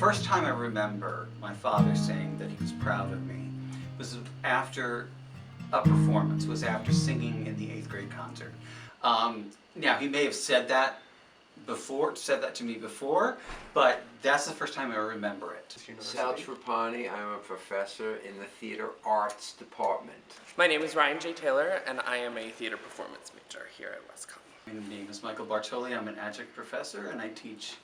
first time I remember my father saying that he was proud of me was after a performance, was after singing in the 8th grade concert. Now, he may have said that to me before, but that's the first time I remember it. Sal Trapani, I'm a professor in the theater arts department. My name is Ryan J. Taylor, and I am a theater performance major here at Westcott. My name is Michael Bartoli. I'm an adjunct professor, and I teach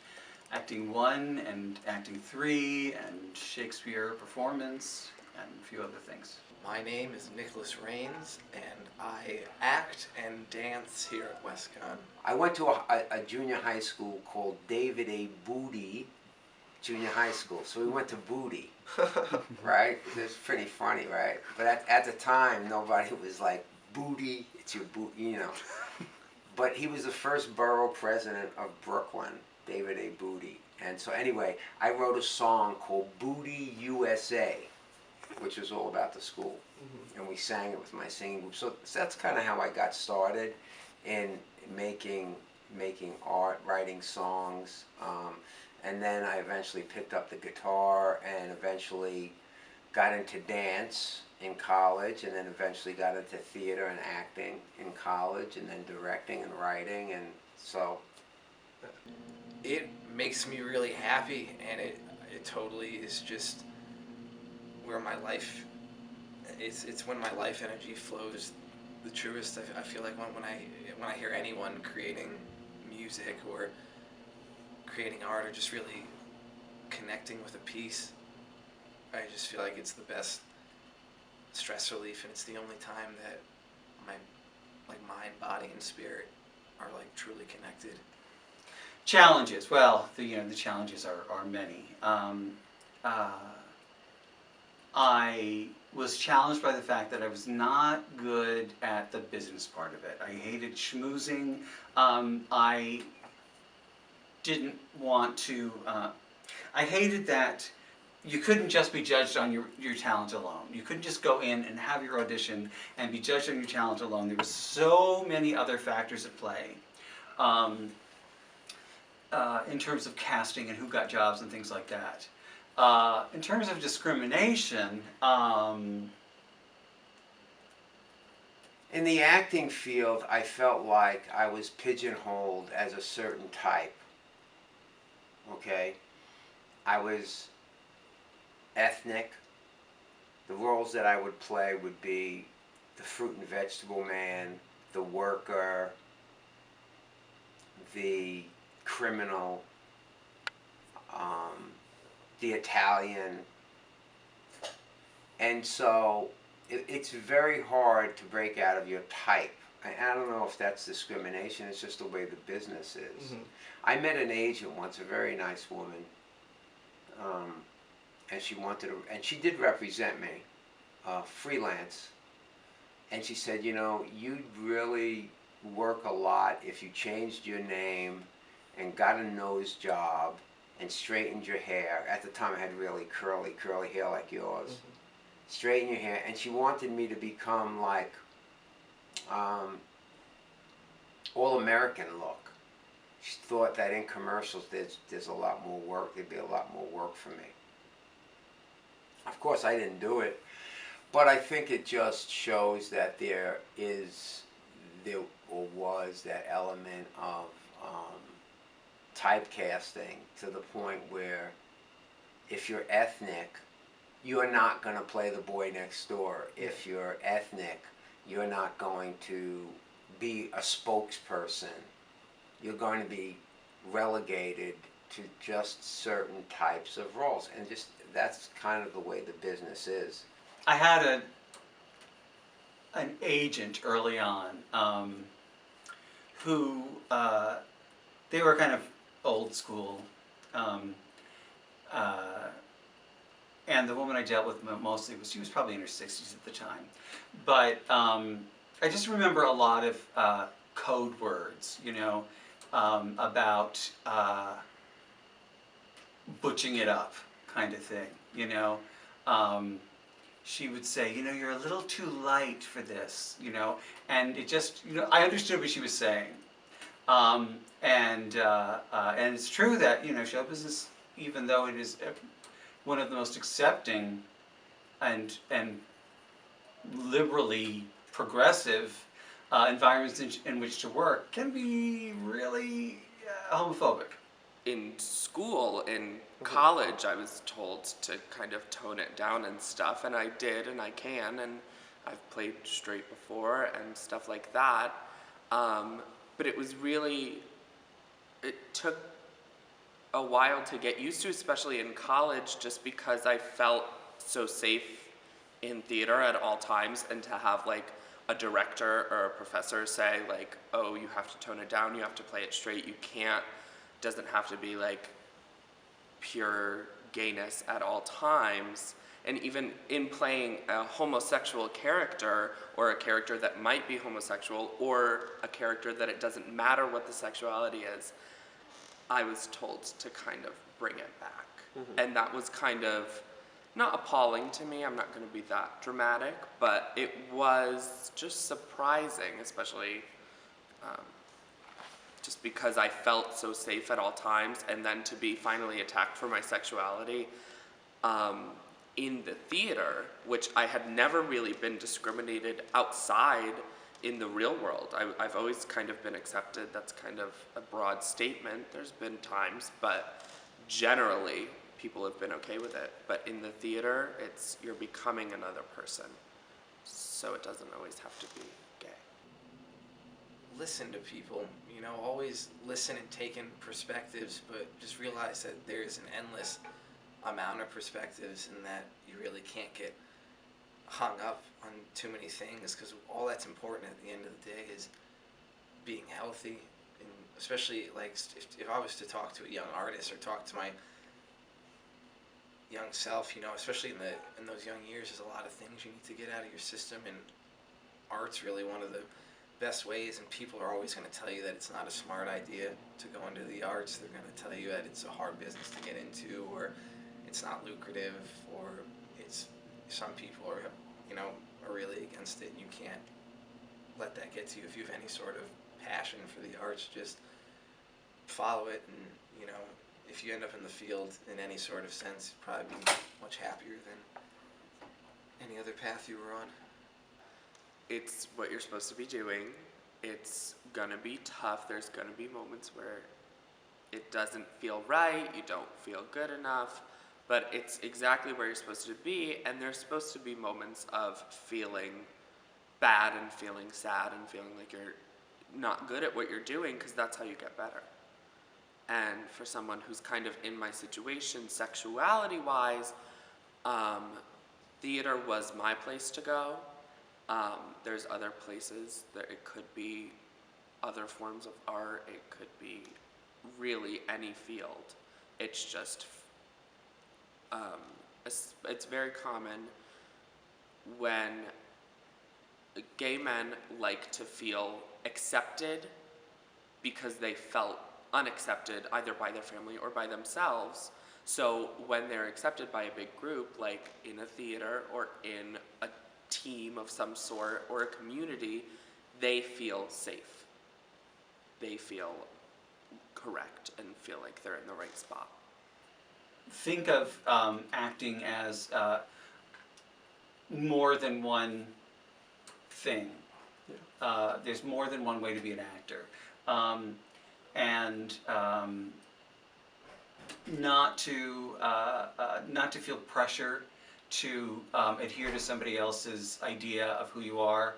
Acting 1 and Acting 3 and Shakespeare performance and a few other things. My name is Nicholas Rains, and I act and dance here at Westcott. I went to a junior high school called David A. Booty Junior High School, so we went to Booty, right? It's pretty funny, right? But at the time, nobody was like, Booty, it's your boot, you know. But he was the first borough president of Brooklyn, David A. Booty. And so anyway, I wrote a song called Booty USA, which was all about the school. And we sang it with my singing group. So that's kind of how I got started in making art, writing songs. And then I eventually picked up the guitar and eventually got into dance in college, and then eventually got into theater and acting in college, and then directing and writing, and so. It makes me really happy, and it totally is just where my life, it's when my life energy flows the truest. I feel like when I hear anyone creating music or creating art or just really connecting with a piece, I just feel like it's the best stress relief, and it's the only time that my mind, body, and spirit are truly connected. Challenges. Well, the challenges are many. I was challenged by the fact that I was not good at the business part of it. I hated schmoozing. I didn't want to. I hated that you couldn't just be judged on your talent alone. You couldn't just go in and have your audition and be judged on your talent alone. There were so many other factors at play in terms of casting and who got jobs and things like that. In terms of discrimination, in the acting field, I felt like I was pigeonholed as a certain type. Okay? I was ethnic. The roles that I would play would be the fruit and vegetable man, the worker, the criminal, the Italian. And so it's very hard to break out of your type. I don't know if that's discrimination, it's just the way the business is. Mm-hmm. I met an agent once, a very nice woman, and she did represent me, freelance. And she said, you know, you'd really work a lot if you changed your name and got a nose job and straightened your hair. At the time I had really curly hair like yours. Mm-hmm. Straighten your hair. And she wanted me to become like all-American look. She thought that in commercials there's a lot more work, there'd be a lot more work for me. Of course I didn't do it, but I think it just shows that there was that element of typecasting, to the point where if you're ethnic, you're not going to play the boy next door. If you're ethnic, you're not going to be a spokesperson. You're going to be relegated to just certain types of roles, and just that's kind of the way the business is. I had an agent early on who they were kind of old school, and the woman I dealt with mostly she was probably in her 60s at the time, but I just remember a lot of code words, you know, about butching it up kind of thing, you know. She would say, you know, you're a little too light for this, you know, and it just, you know, I understood what she was saying. And it's true that, you know, show business, even though it is one of the most accepting and liberally progressive environments in which to work, can be really homophobic. In school, in college, I was told to kind of tone it down and stuff, and I did, and I can, and I've played straight before and stuff like that. But it was really, it took a while to get used to, especially in college, just because I felt so safe in theater at all times, and to have like a director or a professor say like, oh, you have to tone it down, you have to play it straight, you can't, doesn't have to be like pure gayness at all times. And even in playing a homosexual character, or a character that might be homosexual, or a character that it doesn't matter what the sexuality is, I was told to kind of bring it back. And that was kind of not appalling to me, I'm not going to be that dramatic, but it was just surprising, especially just because I felt so safe at all times, and then to be finally attacked for my sexuality in the theater, which I had never really been discriminated outside in the real world. I've always kind of been accepted. That's kind of a broad statement. There's been times, but generally people have been okay with it. But in the theater, you're becoming another person, so it doesn't always have to be gay. Listen to people, you know, always listen and take in perspectives, but just realize that there's an endless amount of perspectives, and that you really can't get hung up on too many things, because all that's important at the end of the day is being healthy. And especially like if I was to talk to a young artist, or talk to my young self, you know, especially in those young years, there's a lot of things you need to get out of your system, and art's really one of the best ways. And people are always going to tell you that it's not a smart idea to go into the arts. They're going to tell you that it's a hard business to get into, or it's not lucrative, or some people are, you know, are really against it, and you can't let that get to you. If you have any sort of passion for the arts, just follow it, and, you know, if you end up in the field in any sort of sense, you'd probably be much happier than any other path you were on. It's what you're supposed to be doing. It's gonna be tough. There's gonna be moments where it doesn't feel right, you don't feel good enough, but it's exactly where you're supposed to be. And there's supposed to be moments of feeling bad and feeling sad and feeling like you're not good at what you're doing, because that's how you get better. And for someone who's kind of in my situation, sexuality-wise, theater was my place to go. There's other places that it could be other forms of art, it could be really any field. It's just, it's very common when gay men like to feel accepted because they felt unaccepted either by their family or by themselves. So when they're accepted by a big group, like in a theater or in a team of some sort or a community, they feel safe. They feel correct and feel like they're in the right spot. Think of acting as more than one thing. There's more than one way to be an actor. And not to feel pressure to adhere to somebody else's idea of who you are,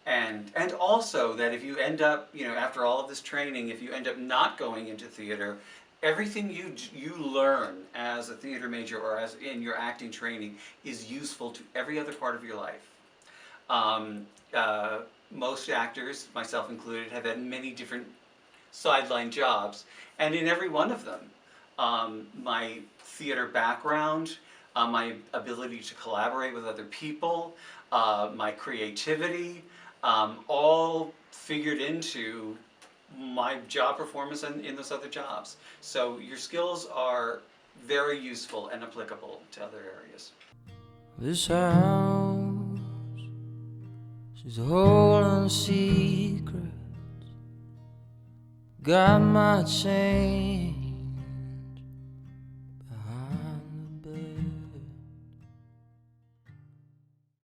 and also that if you end up, you know, after all of this training, if you end up not going into theater, everything you learn as a theater major or as in your acting training is useful to every other part of your life. Most actors, myself included, have had many different sideline jobs, and in every one of them, my theater background, my ability to collaborate with other people, my creativity, all figured into my job performance in those other jobs. So your skills are very useful and applicable to other areas. This house, she's holding secrets. Got my chain